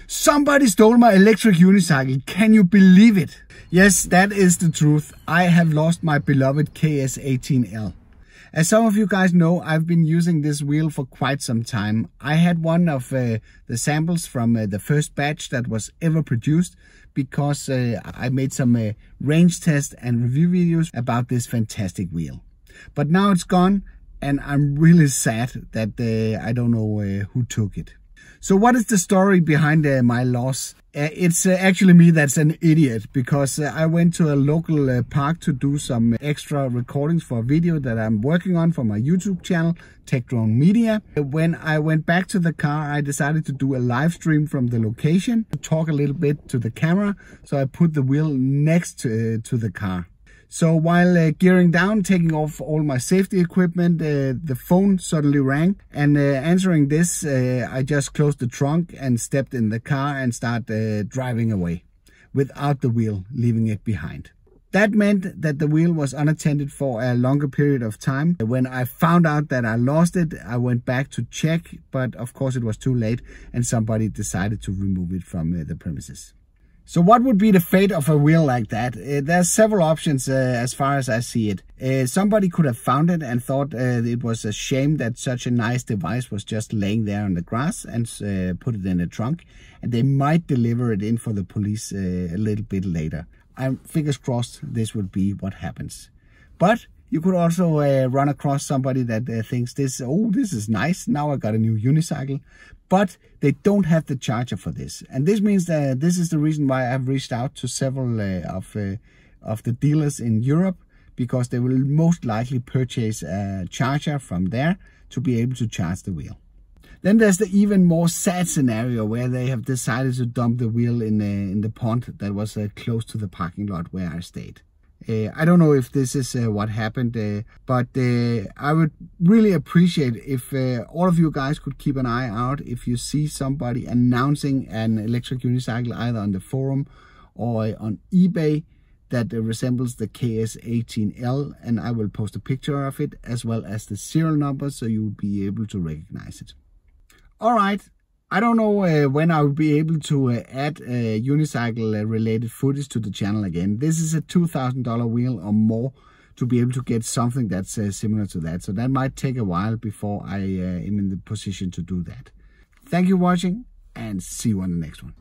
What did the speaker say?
Somebody stole my electric unicycle. Can you believe it? Yes, that is the truth. I have lost my beloved KS18L. As some of you guys know, I've been using this wheel for quite some time. I had one of the samples from the first batch that was ever produced because I made some range tests and review videos about this fantastic wheel. But now it's gone and I'm really sad that I don't know who took it. So what is the story behind my loss? It's actually me that's an idiot, because I went to a local park to do some extra recordings for a video that I'm working on for my YouTube channel, Tech Drone Media. When I went back to the car, I decided to do a live stream from the location, to talk a little bit to the camera. So I put the wheel next to the car. So while gearing down, taking off all my safety equipment, the phone suddenly rang, and answering this, I just closed the trunk and stepped in the car and started driving away without the wheel, leaving it behind. That meant that the wheel was unattended for a longer period of time. When I found out that I lost it, I went back to check, but of course it was too late and somebody decided to remove it from the premises. So what would be the fate of a wheel like that? There's several options as far as I see it. Somebody could have found it and thought it was a shame that such a nice device was just laying there on the grass, and put it in a trunk, and they might deliver it in for the police a little bit later. I'm fingers crossed this would be what happens. But you could also run across somebody that thinks this is nice, now I got a new unicycle, but they don't have the charger for this. And this means that this is the reason why I've reached out to several of the dealers in Europe, because they will most likely purchase a charger from there to be able to charge the wheel. Then there's the even more sad scenario where they have decided to dump the wheel in the pond that was close to the parking lot where I stayed. I don't know if this is what happened, but I would really appreciate if all of you guys could keep an eye out if you see somebody announcing an electric unicycle either on the forum or on eBay that resembles the KS18L, and I will post a picture of it as well as the serial number so you will be able to recognize it. All right. I don't know when I will be able to add unicycle related footage to the channel again. This is a $2,000 wheel or more to be able to get something that's similar to that. So that might take a while before I am in the position to do that. Thank you for watching, and see you on the next one.